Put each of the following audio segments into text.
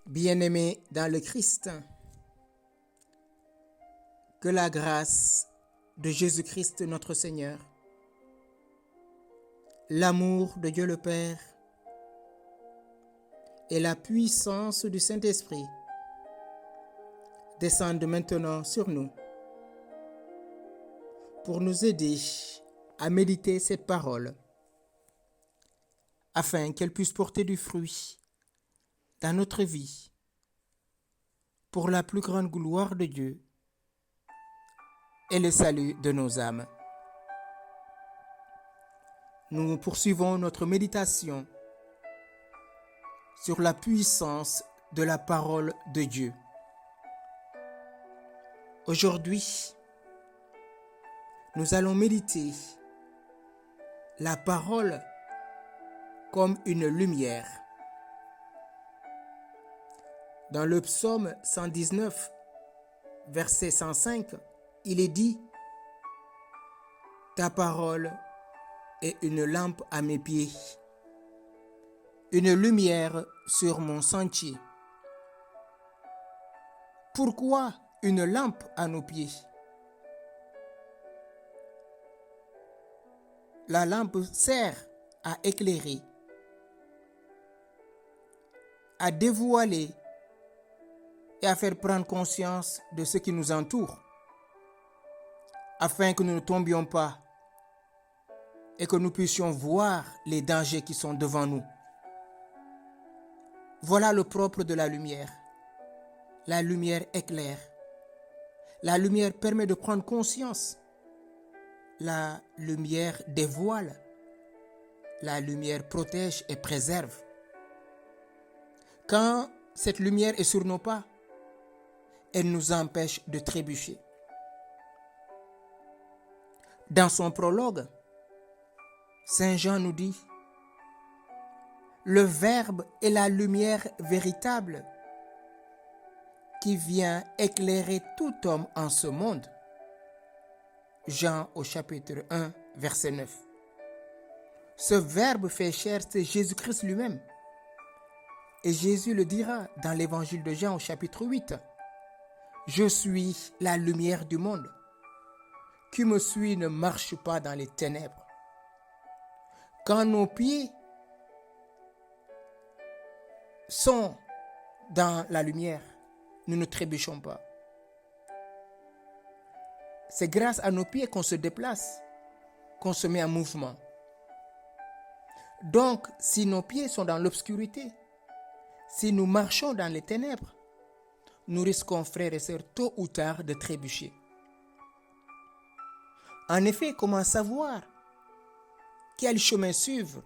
Bien-aimés dans le Christ, que la grâce de Jésus-Christ notre Seigneur, l'amour de Dieu le Père et la puissance du Saint-Esprit descendent maintenant sur nous pour nous aider à méditer cette parole afin qu'elle puisse porter du fruit dans notre vie pour la plus grande gloire de Dieu et le salut de nos âmes. Nous poursuivons notre méditation sur la puissance de la parole de Dieu. Aujourd'hui, nous allons méditer la parole comme une lumière. Dans le psaume 119, verset 105, il est dit « Ta parole est une lampe à mes pieds, une lumière sur mon sentier. » Pourquoi une lampe à nos pieds? La lampe sert à éclairer, à dévoiler et à faire prendre conscience de ce qui nous entoure, afin que nous ne tombions pas et que nous puissions voir les dangers qui sont devant nous. Voilà le propre de la lumière. La lumière éclaire. La lumière permet de prendre conscience. La lumière dévoile. La lumière protège et préserve. Quand cette lumière est sur nos pas, elle nous empêche de trébucher. Dans son prologue, Saint Jean nous dit « Le Verbe est la lumière véritable qui vient éclairer tout homme en ce monde. » Jean au chapitre 1, verset 9. Ce Verbe fait chair, c'est Jésus-Christ lui-même. Et Jésus le dira dans l'évangile de Jean au chapitre 8. « Je suis la lumière du monde. Qui me suit ne marche pas dans les ténèbres. » Quand nos pieds sont dans la lumière, nous ne trébuchons pas. C'est grâce à nos pieds qu'on se déplace, qu'on se met en mouvement. Donc, si nos pieds sont dans l'obscurité, si nous marchons dans les ténèbres, nous risquons, frères et sœurs, tôt ou tard de trébucher. En effet, comment savoir quel chemin suivre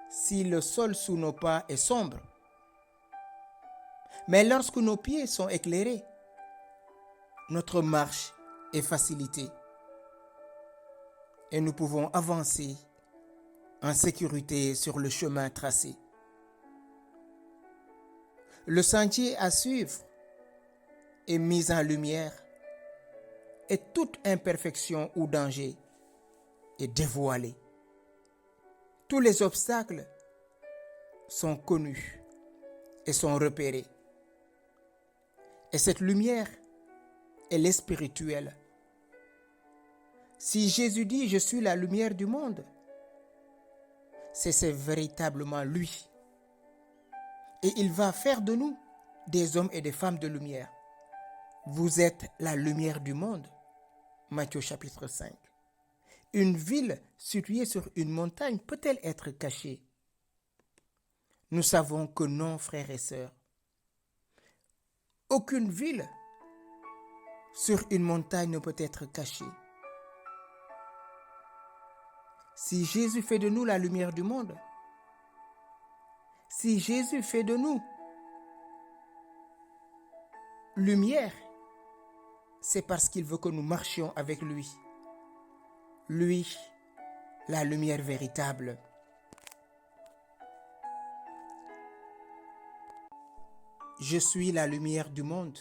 si le sol sous nos pas est sombre? Mais lorsque nos pieds sont éclairés, notre marche est facilitée et nous pouvons avancer en sécurité sur le chemin tracé. Le sentier à suivre est mis en lumière et toute imperfection ou danger est dévoilé. Tous les obstacles sont connus et sont repérés. Et cette lumière, elle est spirituelle. Si Jésus dit « Je suis la lumière du monde », c'est véritablement lui. Et il va faire de nous des hommes et des femmes de lumière. Vous êtes la lumière du monde. Matthieu chapitre 5. Une ville située sur une montagne peut-elle être cachée? Nous savons que non, frères et sœurs. Aucune ville sur une montagne ne peut être cachée. Si Jésus fait de nous la lumière du monde, si Jésus fait de nous lumière, c'est parce qu'il veut que nous marchions avec lui. Lui, la lumière véritable. Je suis la lumière du monde.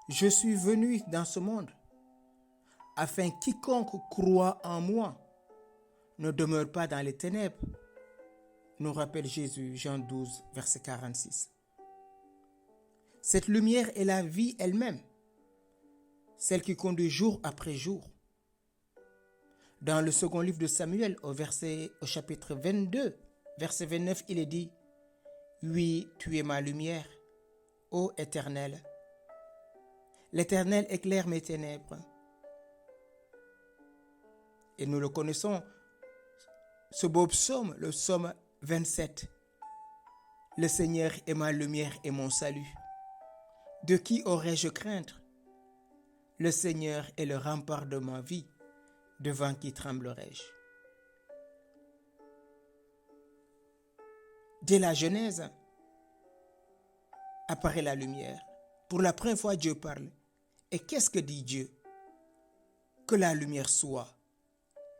Je suis venu dans ce monde afin que quiconque croit en moi ne demeure pas dans les ténèbres, nous rappelle Jésus, Jean 12, verset 46. Cette lumière est la vie elle-même, celle qui conduit jour après jour. Dans le second livre de Samuel, au chapitre 22, verset 29, il est dit « Oui, tu es ma lumière, ô Éternel. L'Éternel éclaire mes ténèbres. » Et nous le connaissons, ce beau psaume, le psaume 27. « Le Seigneur est ma lumière et mon salut. De qui aurais-je craindre? Le Seigneur est le rempart de ma vie. Devant qui tremblerai-je? » Dès la Genèse apparaît la lumière. Pour la première fois, Dieu parle. Et qu'est-ce que dit Dieu? Que la lumière soit,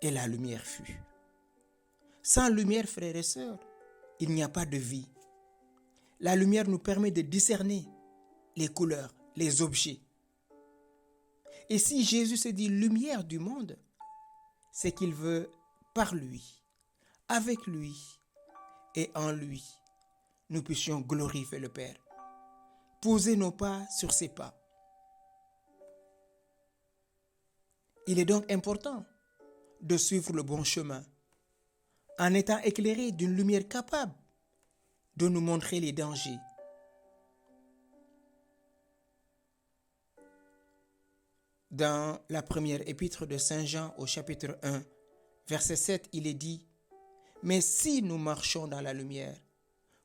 et la lumière fut. Sans lumière, frères et sœurs, il n'y a pas de vie. La lumière nous permet de discerner les couleurs, les objets. Et si Jésus se dit lumière du monde, c'est qu'il veut, par lui, avec lui et en lui, nous puissions glorifier le Père. Poser nos pas sur ses pas. Il est donc important de suivre le bon chemin en étant éclairé d'une lumière capable de nous montrer les dangers. Dans la première épître de Saint Jean au chapitre 1, verset 7, il est dit « Mais si nous marchons dans la lumière,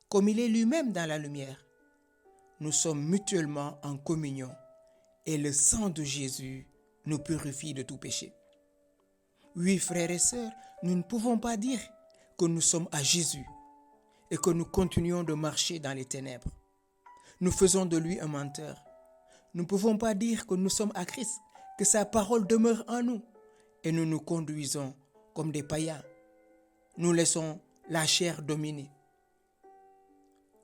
comme il est lui-même dans la lumière, nous sommes mutuellement en communion et le sang de Jésus nous purifie de tout péché. » Oui, frères et sœurs, nous ne pouvons pas dire que nous sommes à Jésus et que nous continuons de marcher dans les ténèbres. Nous faisons de lui un menteur. Nous ne pouvons pas dire que nous sommes à Christ, que sa parole demeure en nous et nous nous conduisons comme des païens. Nous laissons la chair dominer.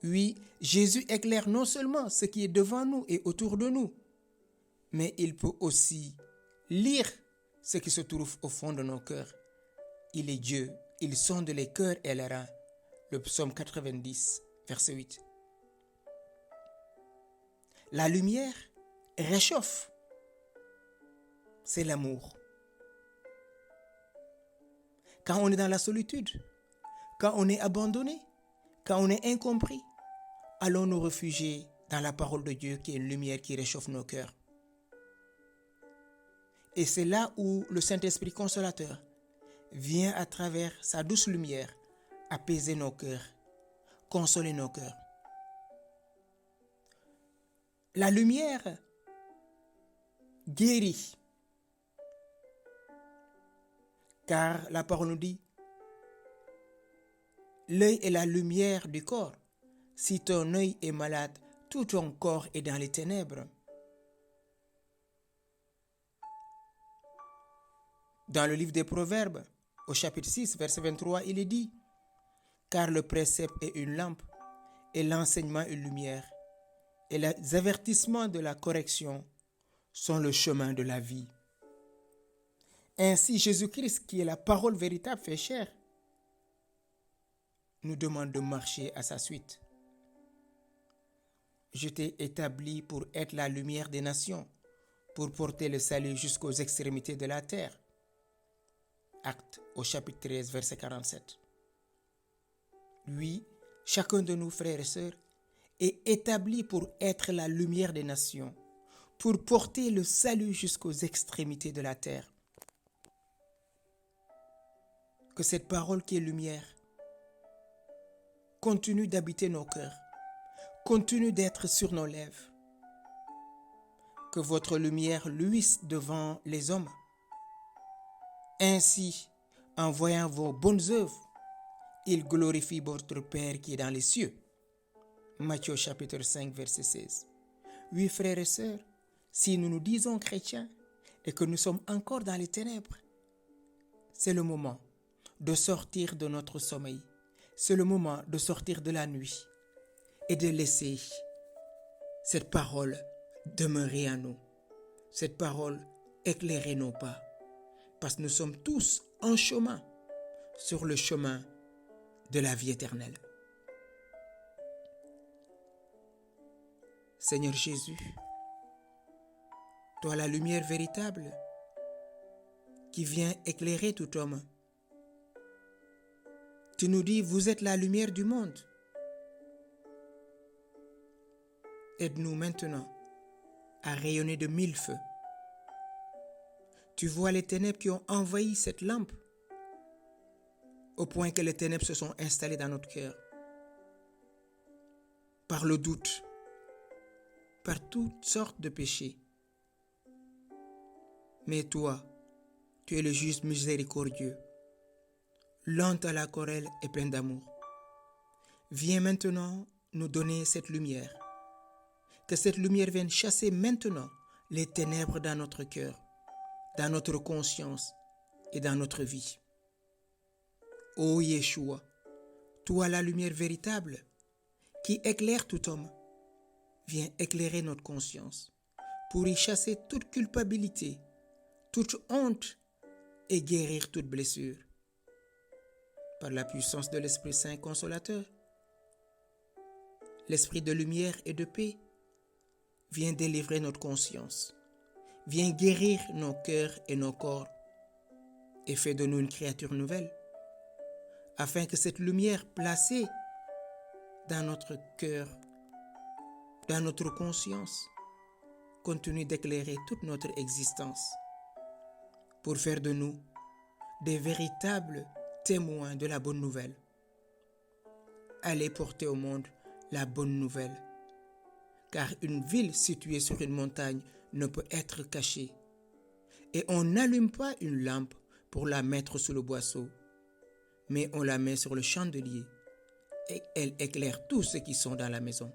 Oui, Jésus éclaire non seulement ce qui est devant nous et autour de nous, mais il peut aussi lire ce qui se trouve au fond de nos cœurs. Il est Dieu, il sonde les cœurs et les reins. Le psaume 90, verset 8. La lumière réchauffe. C'est l'amour. Quand on est dans la solitude, quand on est abandonné, quand on est incompris, allons nous réfugier dans la parole de Dieu qui est une lumière qui réchauffe nos cœurs. Et c'est là où le Saint-Esprit consolateur vient à travers sa douce lumière apaiser nos cœurs, consoler nos cœurs. La lumière guérit. Car la parole nous dit, l'œil est la lumière du corps. Si ton œil est malade, tout ton corps est dans les ténèbres. Dans le livre des Proverbes, au chapitre 6, verset 23, il est dit, car le précepte est une lampe et l'enseignement une lumière, et les avertissements de la correction sont le chemin de la vie. Ainsi, Jésus-Christ, qui est la parole véritable, fait chair, nous demande de marcher à sa suite. Je t'ai établi pour être la lumière des nations, pour porter le salut jusqu'aux extrémités de la terre. Actes au chapitre 13, verset 47. Oui, chacun de nous, frères et sœurs, est établi pour être la lumière des nations, pour porter le salut jusqu'aux extrémités de la terre. Que cette parole qui est lumière continue d'habiter nos cœurs, continue d'être sur nos lèvres. Que votre lumière luise devant les hommes. Ainsi, en voyant vos bonnes œuvres, ils glorifient votre Père qui est dans les cieux. Matthieu chapitre 5, verset 16. Oui, frères et sœurs, si nous nous disons chrétiens et que nous sommes encore dans les ténèbres, c'est le moment de sortir de notre sommeil. C'est le moment de sortir de la nuit et de laisser cette parole demeurer en nous. Cette parole éclairer nos pas. Parce que nous sommes tous en chemin, sur le chemin de la vie éternelle. Seigneur Jésus, toi la lumière véritable qui vient éclairer tout homme. Tu nous dis, vous êtes la lumière du monde. Aide-nous maintenant à rayonner de 1000 feux. Tu vois les ténèbres qui ont envahi cette lampe, au point que les ténèbres se sont installées dans notre cœur, par le doute, par toutes sortes de péchés. Mais toi, tu es le juste miséricordieux, lent à la querelle et plein d'amour. Viens maintenant nous donner cette lumière. Que cette lumière vienne chasser maintenant les ténèbres dans notre cœur, dans notre conscience et dans notre vie. Ô Yeshua, toi la lumière véritable qui éclaire tout homme, viens éclairer notre conscience pour y chasser toute culpabilité, toute honte et guérir toute blessure. Par la puissance de l'Esprit Saint consolateur, l'Esprit de lumière et de paix, viens délivrer notre conscience, viens guérir nos cœurs et nos corps et fais de nous une créature nouvelle, afin que cette lumière placée dans notre cœur, dans notre conscience, continue d'éclairer toute notre existence pour faire de nous des véritables témoins de la bonne nouvelle. Allez porter au monde la bonne nouvelle, car une ville située sur une montagne ne peut être cachée, et on n'allume pas une lampe pour la mettre sous le boisseau, mais on la met sur le chandelier, et elle éclaire tous ceux qui sont dans la maison.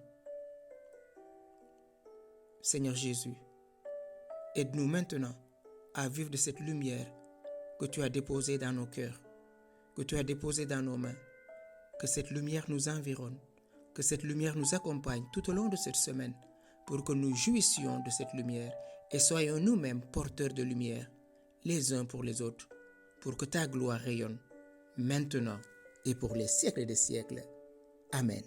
Seigneur Jésus, aide-nous maintenant à vivre de cette lumière que tu as déposée dans nos cœurs, que tu as déposée dans nos mains, que cette lumière nous environne, que cette lumière nous accompagne tout au long de cette semaine pour que nous jouissions de cette lumière et soyons nous-mêmes porteurs de lumière, les uns pour les autres, pour que ta gloire rayonne maintenant et pour les siècles des siècles. Amen.